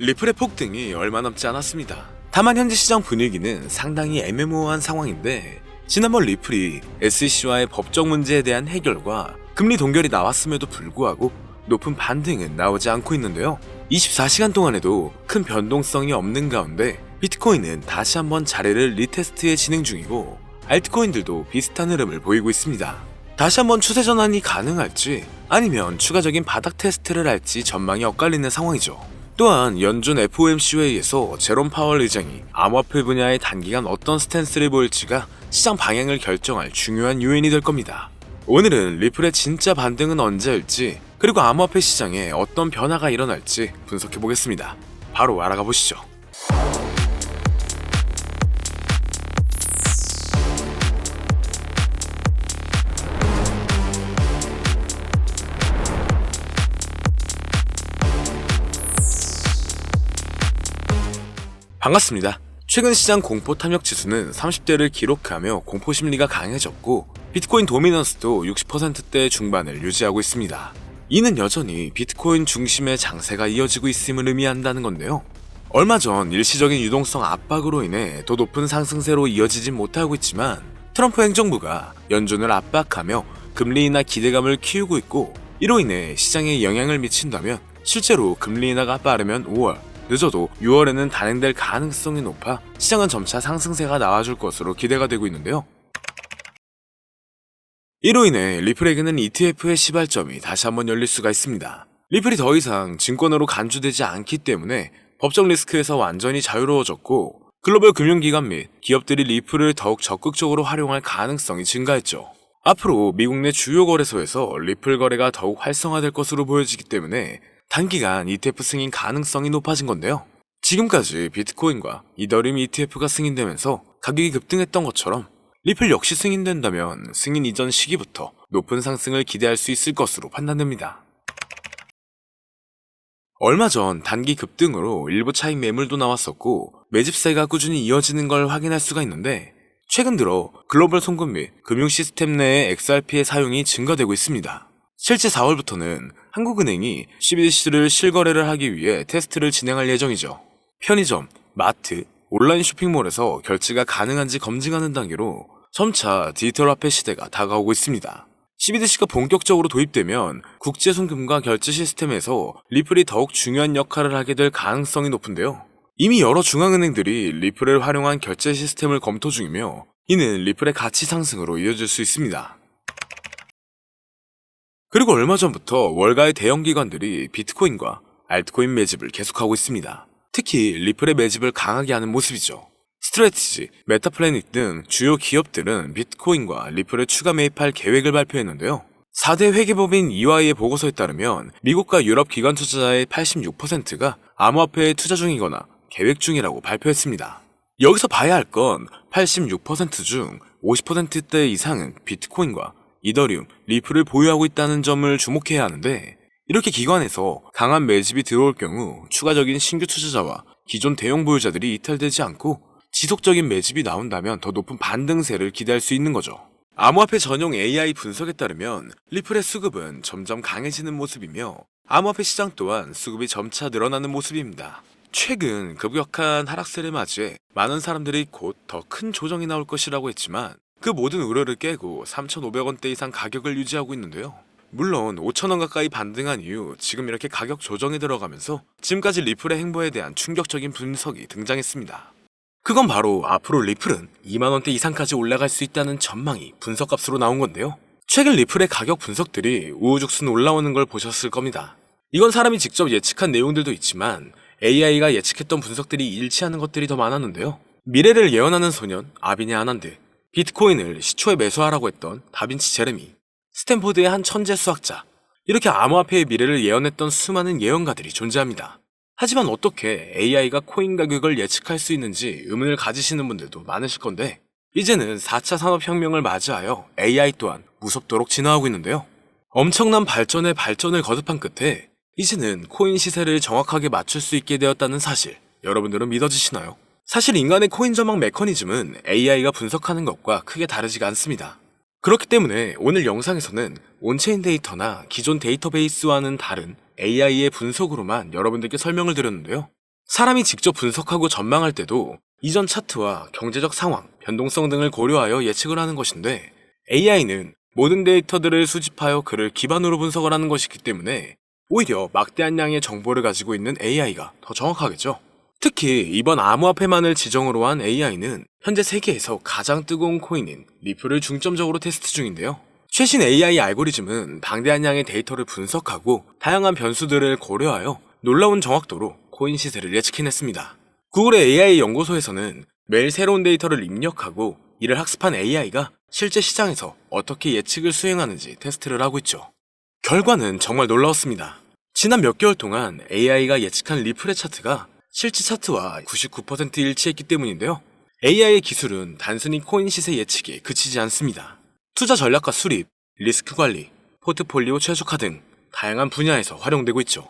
리플의 폭등이 얼마 남지 않았습니다. 다만 현재 시장 분위기는 상당히 애매모호한 상황인데 지난번 리플이 SEC와의 법적 문제에 대한 해결과 금리 동결이 나왔음에도 불구하고 높은 반등은 나오지 않고 있는데요. 24시간 동안에도 큰 변동성이 없는 가운데 비트코인은 다시 한번 자리를 리테스트에 진행 중이고 알트코인들도 비슷한 흐름을 보이고 있습니다. 다시 한번 추세 전환이 가능할지 아니면 추가적인 바닥 테스트를 할지 전망이 엇갈리는 상황이죠. 또한 연준 FOMC 회의에서 제롬 파월 의장이 암호화폐 분야의 단기간 어떤 스탠스를 보일지가 시장 방향을 결정할 중요한 요인이 될 겁니다. 오늘은 리플의 진짜 반등은 언제일지 그리고 암호화폐 시장에 어떤 변화가 일어날지 분석해보겠습니다. 바로 알아가 보시죠. 반갑습니다. 최근 시장 공포 탐욕 지수는 30대를 기록하며 공포 심리가 강해졌고 비트코인 도미넌스도 60%대 중반을 유지하고 있습니다. 이는 여전히 비트코인 중심의 장세가 이어지고 있음을 의미한다는 건데요. 얼마 전 일시적인 유동성 압박으로 인해 더 높은 상승세로 이어지진 못하고 있지만 트럼프 행정부가 연준을 압박하며 금리 인하 기대감을 키우고 있고 이로 인해 시장에 영향을 미친다면 실제로 금리 인하가 빠르면 5월 늦어도 6월에는 단행될 가능성이 높아 시장은 점차 상승세가 나와줄 것으로 기대가 되고 있는데요. 이로 인해 리플에게는 ETF의 시발점이 다시 한번 열릴 수가 있습니다. 리플이 더 이상 증권으로 간주되지 않기 때문에 법적 리스크에서 완전히 자유로워졌고 글로벌 금융기관 및 기업들이 리플을 더욱 적극적으로 활용할 가능성이 증가했죠. 앞으로 미국 내 주요 거래소에서 리플 거래가 더욱 활성화될 것으로 보여지기 때문에 단기간 ETF 승인 가능성이 높아진 건데요. 지금까지 비트코인과 이더리움 ETF가 승인되면서 가격이 급등했던 것처럼 리플 역시 승인된다면 승인 이전 시기부터 높은 상승을 기대할 수 있을 것으로 판단됩니다. 얼마 전 단기 급등으로 일부 차익 매물도 나왔었고 매집세가 꾸준히 이어지는 걸 확인할 수가 있는데 최근 들어 글로벌 송금 및 금융 시스템 내의 XRP의 사용이 증가되고 있습니다. 실제 4월부터는 한국은행이 CBDC를 실거래를 하기 위해 테스트를 진행할 예정이죠. 편의점, 마트, 온라인 쇼핑몰에서 결제가 가능한지 검증하는 단계로 점차 디지털 화폐 시대가 다가오고 있습니다. CBDC가 본격적으로 도입되면 국제 송금과 결제 시스템에서 리플이 더욱 중요한 역할을 하게 될 가능성이 높은데요. 이미 여러 중앙은행들이 리플을 활용한 결제 시스템을 검토 중이며 이는 리플의 가치 상승으로 이어질 수 있습니다. 그리고 얼마 전부터 월가의 대형 기관들이 비트코인과 알트코인 매집을 계속하고 있습니다. 특히 리플의 매집을 강하게 하는 모습이죠. 스트래티지, 메타플래닛 등 주요 기업들은 비트코인과 리플을 추가 매입할 계획을 발표했는데요. 4대 회계법인 EY의 보고서에 따르면 미국과 유럽 기관 투자자의 86%가 암호화폐에 투자 중이거나 계획 중이라고 발표했습니다. 여기서 봐야 할 건 86% 중 50%대 이상은 비트코인과 이더리움, 리플을 보유하고 있다는 점을 주목해야 하는데 이렇게 기관에서 강한 매집이 들어올 경우 추가적인 신규 투자자와 기존 대형 보유자들이 이탈되지 않고 지속적인 매집이 나온다면 더 높은 반등세를 기대할 수 있는 거죠. 암호화폐 전용 AI 분석에 따르면 리플의 수급은 점점 강해지는 모습이며 암호화폐 시장 또한 수급이 점차 늘어나는 모습입니다. 최근 급격한 하락세를 맞이해 많은 사람들이 곧 더 큰 조정이 나올 것이라고 했지만 그 모든 우려를 깨고 3,500원대 이상 가격을 유지하고 있는데요. 물론 5,000원 가까이 반등한 이후 지금 이렇게 가격 조정에 들어가면서 지금까지 리플의 행보에 대한 충격적인 분석이 등장했습니다. 그건 바로 앞으로 리플은 2만원대 이상까지 올라갈 수 있다는 전망이 분석값으로 나온 건데요. 최근 리플의 가격 분석들이 우후죽순 올라오는 걸 보셨을 겁니다. 이건 사람이 직접 예측한 내용들도 있지만 AI가 예측했던 분석들이 일치하는 것들이 더 많았는데요. 미래를 예언하는 소년 아비네 아난드, 비트코인을 시초에 매수하라고 했던 다빈치 제레미, 스탠포드의 한 천재 수학자, 이렇게 암호화폐의 미래를 예언했던 수많은 예언가들이 존재합니다. 하지만 어떻게 AI가 코인 가격을 예측할 수 있는지 의문을 가지시는 분들도 많으실 건데 이제는 4차 산업혁명을 맞이하여 AI 또한 무섭도록 진화하고 있는데요. 엄청난 발전의 발전을 거듭한 끝에 이제는 코인 시세를 정확하게 맞출 수 있게 되었다는 사실, 여러분들은 믿어지시나요? 사실 인간의 코인 전망 메커니즘은 AI가 분석하는 것과 크게 다르지가 않습니다. 그렇기 때문에 오늘 영상에서는 온체인 데이터나 기존 데이터베이스와는 다른 AI의 분석으로만 여러분들께 설명을 드렸는데요. 사람이 직접 분석하고 전망할 때도 이전 차트와 경제적 상황, 변동성 등을 고려하여 예측을 하는 것인데 AI는 모든 데이터들을 수집하여 그를 기반으로 분석을 하는 것이기 때문에 오히려 막대한 양의 정보를 가지고 있는 AI가 더 정확하겠죠. 특히 이번 암호화폐만을 지정으로 한 AI는 현재 세계에서 가장 뜨거운 코인인 리플을 중점적으로 테스트 중인데요. 최신 AI 알고리즘은 방대한 양의 데이터를 분석하고 다양한 변수들을 고려하여 놀라운 정확도로 코인 시세를 예측해냈습니다. 구글의 AI 연구소에서는 매일 새로운 데이터를 입력하고 이를 학습한 AI가 실제 시장에서 어떻게 예측을 수행하는지 테스트를 하고 있죠. 결과는 정말 놀라웠습니다. 지난 몇 개월 동안 AI가 예측한 리플의 차트가 실제 차트와 99% 일치했기 때문인데요. AI의 기술은 단순히 코인 시세 예측에 그치지 않습니다. 투자 전략과 수립, 리스크 관리, 포트폴리오 최적화 등 다양한 분야에서 활용되고 있죠.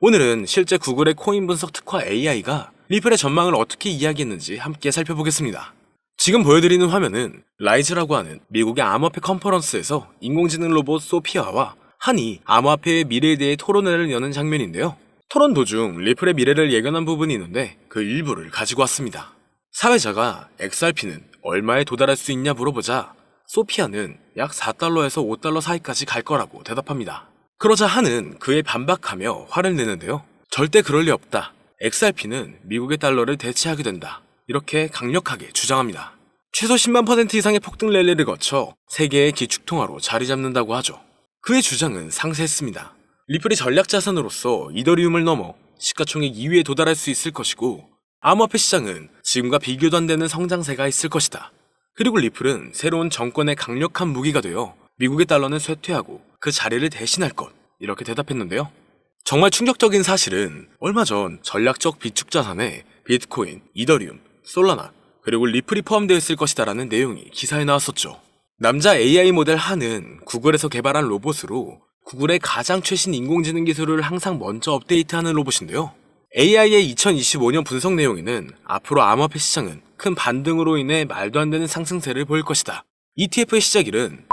오늘은 실제 구글의 코인 분석 특화 AI가 리플의 전망을 어떻게 이야기했는지 함께 살펴보겠습니다. 지금 보여드리는 화면은 라이즈라고 하는 미국의 암호화폐 컨퍼런스에서 인공지능 로봇 소피아와 한이 암호화폐의 미래에 대해 토론회를 여는 장면인데요. 토론 도중 리플의 미래를 예견한 부분이 있는데 그 일부를 가지고 왔습니다. 사회자가 XRP는 얼마에 도달할 수 있냐 물어보자 소피아는 약 4달러에서 5달러 사이까지 갈 거라고 대답합니다. 그러자 한은 그에 반박하며 화를 내는데요. 절대 그럴 리 없다. XRP는 미국의 달러를 대체하게 된다. 이렇게 강력하게 주장합니다. 최소 10만 % 이상의 폭등 랠리를 거쳐 세계의 기축통화로 자리 잡는다고 하죠. 그의 주장은 상세했습니다. 리플이 전략 자산으로서 이더리움을 넘어 시가총액 2위에 도달할 수 있을 것이고 암호화폐 시장은 지금과 비교도 안 되는 성장세가 있을 것이다. 그리고 리플은 새로운 정권의 강력한 무기가 되어 미국의 달러는 쇠퇴하고 그 자리를 대신할 것, 이렇게 대답했는데요. 정말 충격적인 사실은 얼마 전 전략적 비축 자산에 비트코인, 이더리움, 솔라나, 그리고 리플이 포함되어 있을 것이다라는 내용이 기사에 나왔었죠. 남자 AI 모델 한은 구글에서 개발한 로봇으로 구글의 가장 최신 인공지능 기술을 항상 먼저 업데이트하는 로봇인데요. AI의 2025년 분석 내용에는 앞으로 암호화폐 시장은 큰 반등으로 인해 말도 안 되는 상승세를 보일 것이다. ETF의 시작일은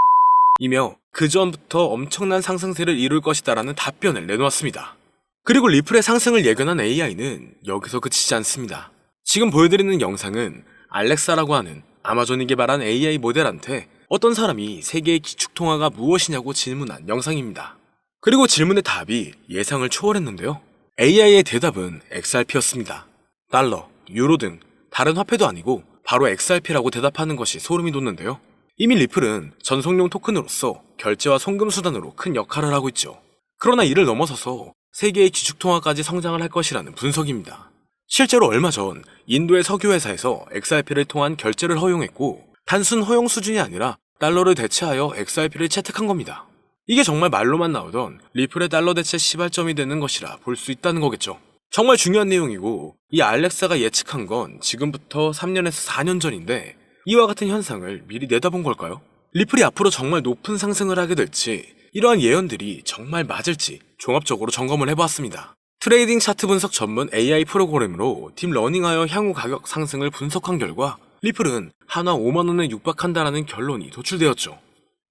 이며 그 전부터 엄청난 상승세를 이룰 것이다라는 답변을 내놓았습니다. 그리고 리플의 상승을 예견한 AI는 여기서 그치지 않습니다. 지금 보여드리는 영상은 알렉사라고 하는 아마존이 개발한 AI 모델한테 어떤 사람이 세계의 기축통화가 무엇이냐고 질문한 영상입니다. 그리고 질문의 답이 예상을 초월했는데요. AI의 대답은 XRP였습니다. 달러, 유로 등 다른 화폐도 아니고 바로 XRP라고 대답하는 것이 소름이 돋는데요. 이미 리플은 전송용 토큰으로서 결제와 송금 수단으로 큰 역할을 하고 있죠. 그러나 이를 넘어서서 세계의 기축통화까지 성장을 할 것이라는 분석입니다. 실제로 얼마 전 인도의 석유회사에서 XRP를 통한 결제를 허용했고 단순 허용 수준이 아니라 달러를 대체하여 XRP를 채택한 겁니다. 이게 정말 말로만 나오던 리플의 달러 대체 시발점이 되는 것이라 볼 수 있다는 거겠죠. 정말 중요한 내용이고 이 알렉사가 예측한 건 지금부터 3년에서 4년 전인데 이와 같은 현상을 미리 내다본 걸까요? 리플이 앞으로 정말 높은 상승을 하게 될지 이러한 예언들이 정말 맞을지 종합적으로 점검을 해보았습니다. 트레이딩 차트 분석 전문 AI 프로그램으로 딥러닝하여 향후 가격 상승을 분석한 결과 리플은 한화 5만원에 육박한다라는 결론이 도출되었죠.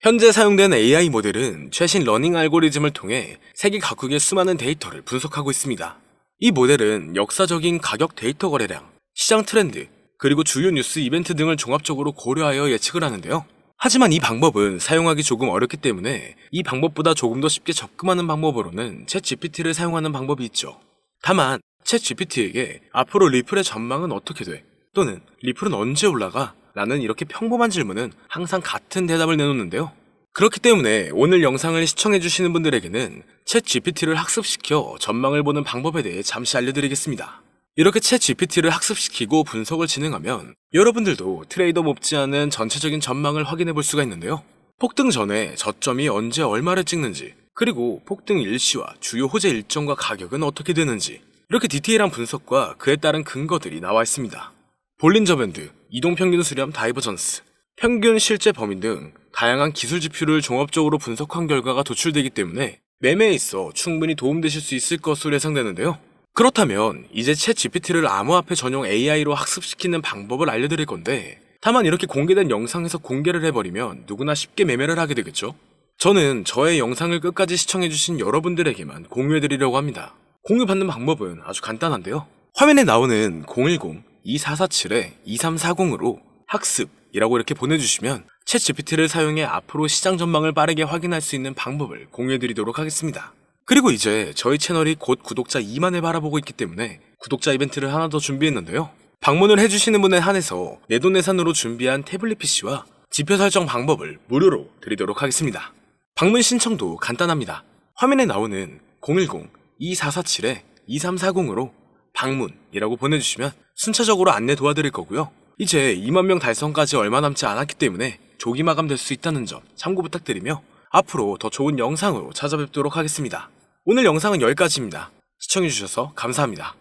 현재 사용된 AI 모델은 최신 러닝 알고리즘을 통해 세계 각국의 수많은 데이터를 분석하고 있습니다. 이 모델은 역사적인 가격 데이터 거래량, 시장 트렌드, 그리고 주요 뉴스 이벤트 등을 종합적으로 고려하여 예측을 하는데요. 하지만 이 방법은 사용하기 조금 어렵기 때문에 이 방법보다 조금 더 쉽게 접근하는 방법으로는 챗GPT를 사용하는 방법이 있죠. 다만 챗GPT에게 앞으로 리플의 전망은 어떻게 돼? 또는 리플은 언제 올라가? 라는 이렇게 평범한 질문은 항상 같은 대답을 내놓는데요. 그렇기 때문에 오늘 영상을 시청해주시는 분들에게는 챗GPT를 학습시켜 전망을 보는 방법에 대해 잠시 알려드리겠습니다. 이렇게 챗GPT를 학습시키고 분석을 진행하면 여러분들도 트레이더 못지않은 전체적인 전망을 확인해 볼 수가 있는데요. 폭등 전에 저점이 언제 얼마를 찍는지, 그리고 폭등 일시와 주요 호재 일정과 가격은 어떻게 되는지, 이렇게 디테일한 분석과 그에 따른 근거들이 나와 있습니다. 볼린저 밴드, 이동평균 수렴 다이버전스, 평균 실제 범위 등 다양한 기술 지표를 종합적으로 분석한 결과가 도출되기 때문에 매매에 있어 충분히 도움되실 수 있을 것으로 예상되는데요. 그렇다면 이제 챗GPT를 암호화폐 전용 AI로 학습시키는 방법을 알려드릴 건데 다만 이렇게 공개된 영상에서 공개를 해버리면 누구나 쉽게 매매를 하게 되겠죠? 저는 저의 영상을 끝까지 시청해주신 여러분들에게만 공유해드리려고 합니다. 공유받는 방법은 아주 간단한데요. 화면에 나오는 010-2447-2340으로 학습이라고 이렇게 보내주시면 챗 GPT를 사용해 앞으로 시장 전망을 빠르게 확인할 수 있는 방법을 공유해드리도록 하겠습니다. 그리고 이제 저희 채널이 곧 구독자 2만을 바라보고 있기 때문에 구독자 이벤트를 하나 더 준비했는데요. 방문을 해주시는 분에 한해서 내돈내산으로 준비한 태블릿 PC와 지표 설정 방법을 무료로 드리도록 하겠습니다. 방문 신청도 간단합니다. 화면에 나오는 010-2447-2340으로 방문이라고 보내주시면 순차적으로 안내 도와드릴 거고요. 이제 2만 명 달성까지 얼마 남지 않았기 때문에 조기 마감될 수 있다는 점 참고 부탁드리며 앞으로 더 좋은 영상으로 찾아뵙도록 하겠습니다. 오늘 영상은 여기까지입니다. 시청해주셔서 감사합니다.